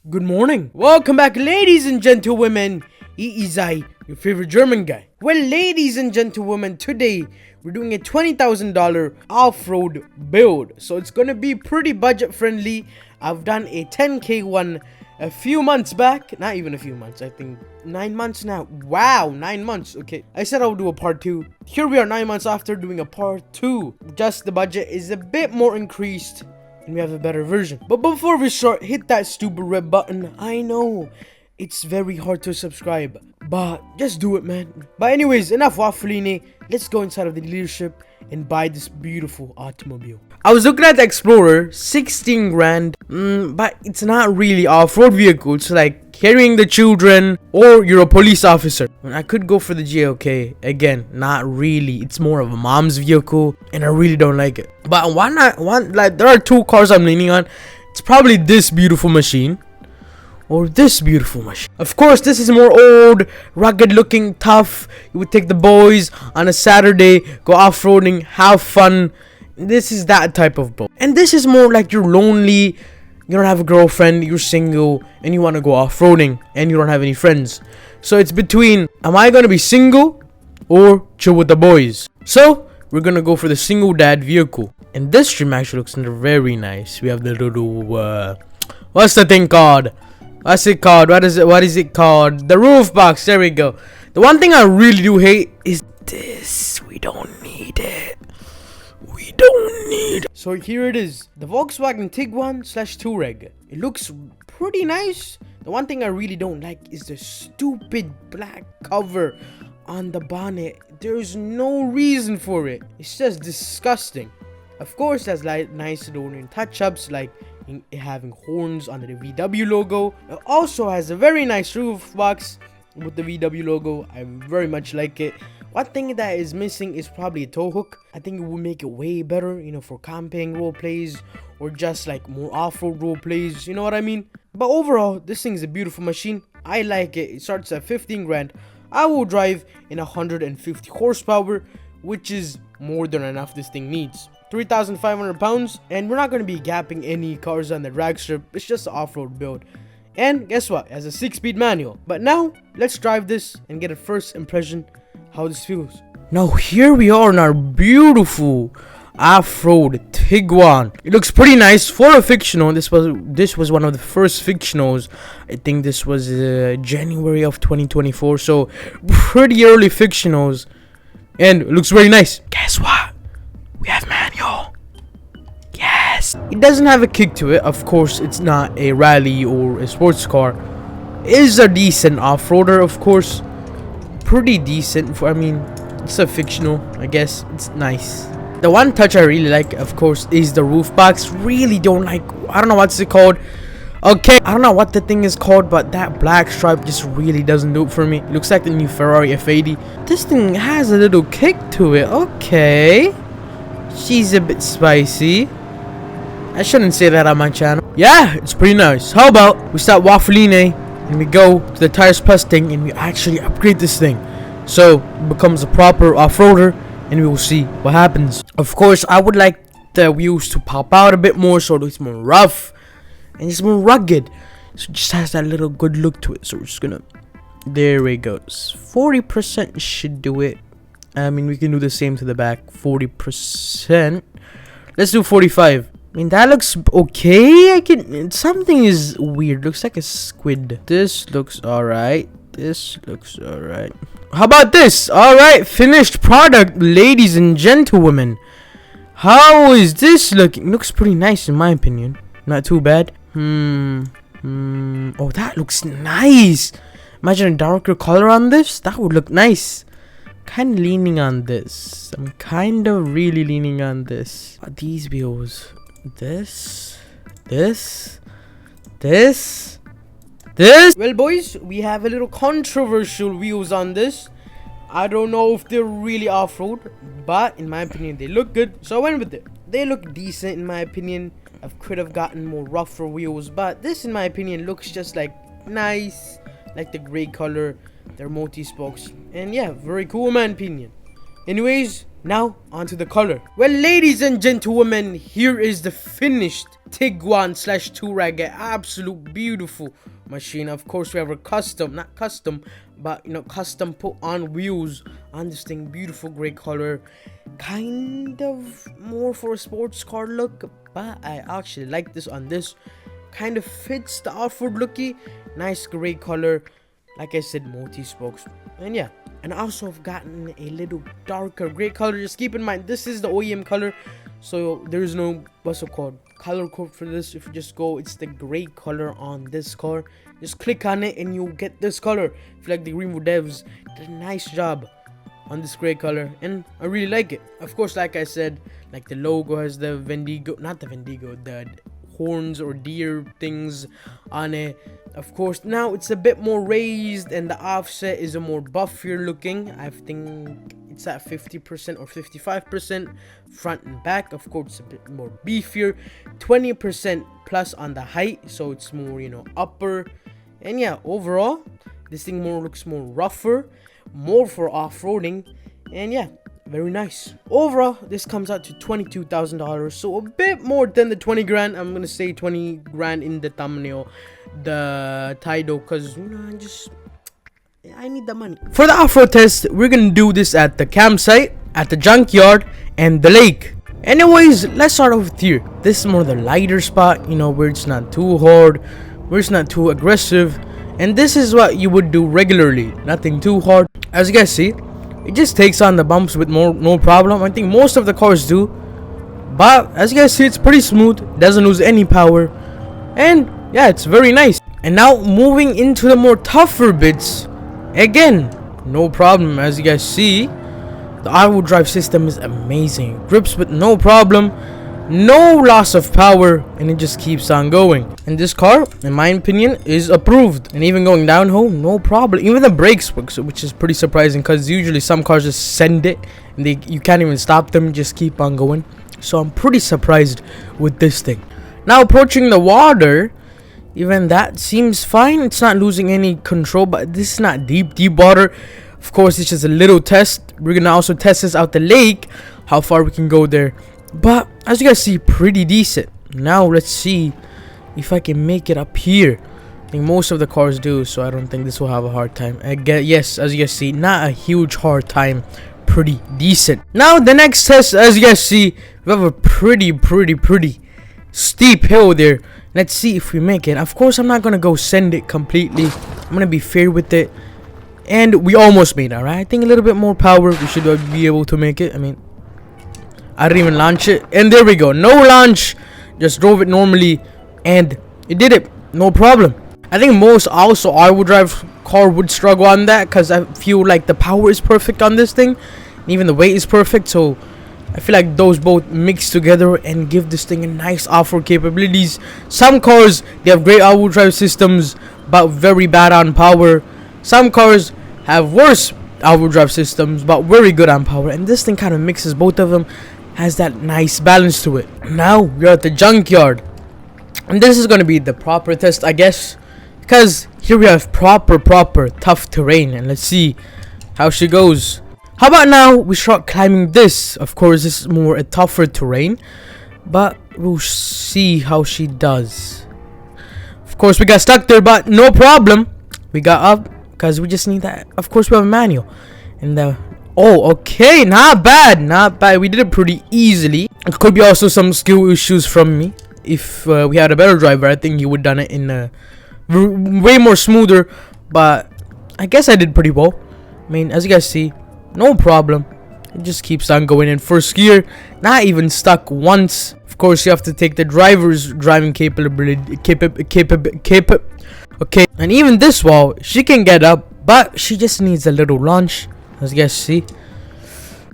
Good morning. Welcome back, ladies and gentlewomen. Is your favorite German guy. Well, ladies and gentlewomen, today we're doing a $20,000 off-road build. So it's gonna be pretty budget friendly. I've done a 10K one a few months back. Not even a few months, I think 9 months now. Wow, 9 months. Okay, I said I'll do a part 2. Here we are 9 months after doing a part 2. Just the budget is a bit more increased and we have a better version. But before we start, hit that stupid red button. I know it's very hard to subscribe, but just do it, man. But anyways, enough waffling. Let's go inside of the dealership and buy this beautiful automobile. I was looking at the Explorer, 16 grand, but it's not really off-road vehicle. It's like carrying the children, or you're a police officer. I could go for the GLK. Again, not really. It's more of a mom's vehicle, and I really don't like it. But why not? Like, there are two cars I'm leaning on. It's probably this beautiful machine, or this beautiful machine. Of course, this is more old, rugged looking, tough. You would take the boys on a Saturday, go off-roading, have fun. This is that type of boat. And this is more like you're lonely, you don't have a girlfriend, you're single, and you want to go off-roading, and you don't have any friends. So it's between, am I going to be single or chill with the boys? So we're going to go for the single dad vehicle. And this stream actually looks very nice. We have the little, what's the thing called? What's it called? What is it called? The roof box. There we go. The one thing I really do hate is this. We don't need it. We don't need it. So here it is. The Volkswagen Tiguan / Touareg. It looks pretty nice. The one thing I really don't like is the stupid black cover on the bonnet. There's no reason for it. It's just disgusting. Of course, there's like nice little touch-ups like having horns under the VW logo. It also has a very nice roof box with the VW logo. I very much like it. One thing that is missing is probably a tow hook. I think it would make it way better, you know, for camping role plays or just like more off-road role plays, you know what I mean? But overall, this thing is a beautiful machine. I like it. It starts at 15 grand. I will drive in 150 horsepower, which is more than enough this thing needs. 3,500 pounds, and we're not going to be gapping any cars on the drag strip. It's just an off-road build. And guess what? It has a 6-speed manual. But now, let's drive this and get a first impression how this feels. Now, here we are in our beautiful off-road Tiguan. It looks pretty nice for a fictional. This was one of the first fictionals. I think this was January of 2024. So, pretty early fictionals. And it looks very nice. Guess what? We have manual. Yes. It doesn't have a kick to it. Of course, it's not a rally or a sports car. It is a decent off-roader, of course. Pretty decent. I mean, it's a fictional. I guess it's nice. The one touch I really like, of course, is the roof box. Really don't like. I don't know what's it called. Okay, I don't know what the thing is called, but that black stripe just really doesn't do it for me. It looks like the new Ferrari F80. This thing has a little kick to it. Okay. She's a bit spicy. I shouldn't say that on my channel. Yeah, it's pretty nice. How about we start waffling and we go to the Tires Plus thing and we actually upgrade this thing, so it becomes a proper off-roader, and we will see what happens. Of course, I would like the wheels to pop out a bit more so it's more rough and it's more rugged. So it just has that little good look to it. So we're just gonna, there it goes. 40% should do it. I mean, we can do the same to the back. 40%. Let's do 45. I mean, that looks okay. Something is weird. Looks like a squid. This looks alright. This looks alright. How about this? Alright, finished product, ladies and gentlewomen. How is this looking? Looks pretty nice in my opinion. Not too bad. Oh, that looks nice. Imagine a darker color on this. That would look nice. Kind of leaning on this. I'm kind of really leaning on this. These wheels. This. Well, boys, we have a little controversial wheels on this. I don't know if they're really off-road, but in my opinion, they look good. So I went with it. They look decent in my opinion. I could have gotten more rougher wheels, but this, in my opinion, looks just like nice. Like the gray color. They're multi-spokes. And yeah, very cool in my opinion. Anyways, now onto the color. Well, ladies and gentlemen, here is the finished Tiguan / Touareg. Absolute beautiful machine. Of course, we have a custom, not custom, but you know, custom put on wheels on this thing. Beautiful gray color, kind of more for a sports car look, but I actually like this on this. Kind of fits the off-road looky. Nice gray color, like I said, multi-spokes. And yeah, and also I've gotten a little darker gray color. Just keep in mind, this is the OEM color, so there's no, what's it called, color code for this. If you just go, it's the gray color on this car. Just click on it and you'll get this color. I feel like the Greenville devs did a nice job on this gray color, and I really like it. Of course, like I said, like the logo has the Vendigo, not the Vendigo, the horns or deer things on it. Of course, now it's a bit more raised, and the offset is a more buffier looking. I think it's at 50% or 55% front and back. Of course, it's a bit more beefier, 20% plus on the height, so it's more, you know, upper. And yeah, overall this thing looks more rougher, more for off-roading, and yeah, very nice. Overall, this comes out to $22,000, so a bit more than the 20 grand. I'm gonna say 20 grand in the thumbnail, the title, because you know, I need the money. For the off-road test, we're gonna do this at the campsite, at the junkyard, and the lake. Anyways, let's start off with here. This is more the lighter spot, you know, where it's not too hard, where it's not too aggressive, and this is what you would do regularly, nothing too hard. As you guys see, it just takes on the bumps with no problem. I think most of the cars do, but as you guys see, it's pretty smooth, doesn't lose any power, and yeah, it's very nice. And now moving into the more tougher bits, again, no problem. As you guys see, the all-wheel drive system is amazing, grips with no problem, no loss of power, and it just keeps on going. And this car, in my opinion, is approved, and even going downhill, no problem. Even the brakes work, which is pretty surprising, because usually some cars just send it and you can't even stop them, just keep on going. So I'm pretty surprised with this thing. Now approaching the water, even that seems fine. It's not losing any control, but this is not deep water. Of course, it's just a little test. We're gonna also test this out the lake, how far we can go there. But as you guys see, pretty decent. Now let's see if I can make it up here. I think most of the cars do, so I don't think this will have a hard time. Yes, as you guys see, not a huge hard time, pretty decent. Now the next test, as you guys see, we have a pretty steep hill there. Let's see if we make it. Of course, I'm not gonna go send it completely. I'm gonna be fair with it, and we almost made it. All right, I think a little bit more power, we should be able to make it. I mean, I didn't even launch it, and there we go, no launch, just drove it normally, and it did it, no problem. I think most also all-wheel drive car would struggle on that, because I feel like the power is perfect on this thing, and even the weight is perfect, so I feel like those both mix together and give this thing a nice off-road capabilities. Some cars, they have great all-wheel drive systems, but very bad on power. Some cars have worse all-wheel drive systems, but very good on power, and this thing kind of mixes both of them, has that nice balance to it. Now we're at the junkyard, and this is going to be the proper test, I guess, because here we have proper tough terrain, and let's see how she goes. How about now we start climbing this? Of course, this is more a tougher terrain, but we'll see how she does. Of course, we got stuck there, but no problem, we got up, because we just need that. Of course, we have a manual, and oh, okay, not bad. We did it pretty easily. It could be also some skill issues from me. If we had a better driver, I think he would done it in a way more smoother. But I guess I did pretty well. I mean, as you guys see, no problem. It just keeps on going in first gear. Not even stuck once. Of course, you have to take the driver's driving capability. Okay, and even this wall, she can get up, but she just needs a little launch. As you guys see,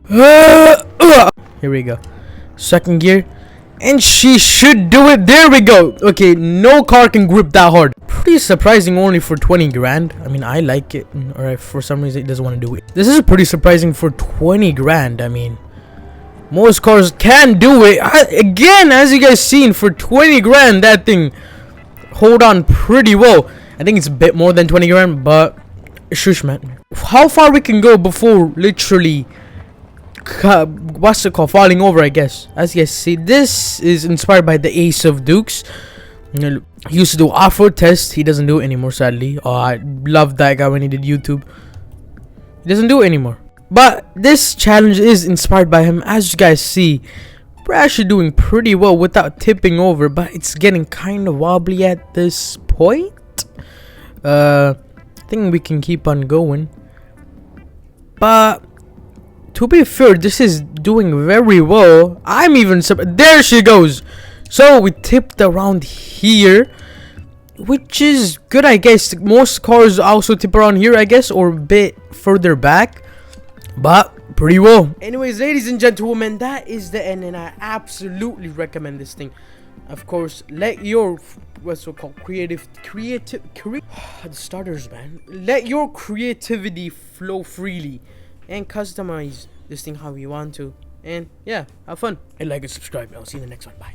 here we go, second gear, and she should do it. There we go. Okay, no car can grip that hard. Pretty surprising, only for 20 grand. I mean, I like it. Alright, for some reason it doesn't want to do it. This is pretty surprising for 20 grand. I mean, most cars can do it. Again, as you guys seen, for 20 grand, that thing hold on pretty well. I think it's a bit more than 20 grand, but shush, man. How far we can go before literally what's it called, falling over, I guess. As you guys see, this is inspired by the Ace of Dukes. He used to do off-road tests. He doesn't do it anymore, sadly. Oh, I loved that guy when he did YouTube. He doesn't do it anymore. But this challenge is inspired by him. As you guys see, we're actually doing pretty well without tipping over, but it's getting kind of wobbly at this point. I think we can keep on going. But to be fair, this is doing very well. I'm even there she goes. So we tipped around here, which is good, I guess. Most cars also tip around here, I guess, or a bit further back, but pretty well. Anyways, ladies and gentlemen, that is the end, and I absolutely recommend this thing. Of course, let your what's so called the starters, man. Let your creativity flow freely and customize this thing how you want to. And yeah, have fun. And like and subscribe. I'll see you in the next one. Bye.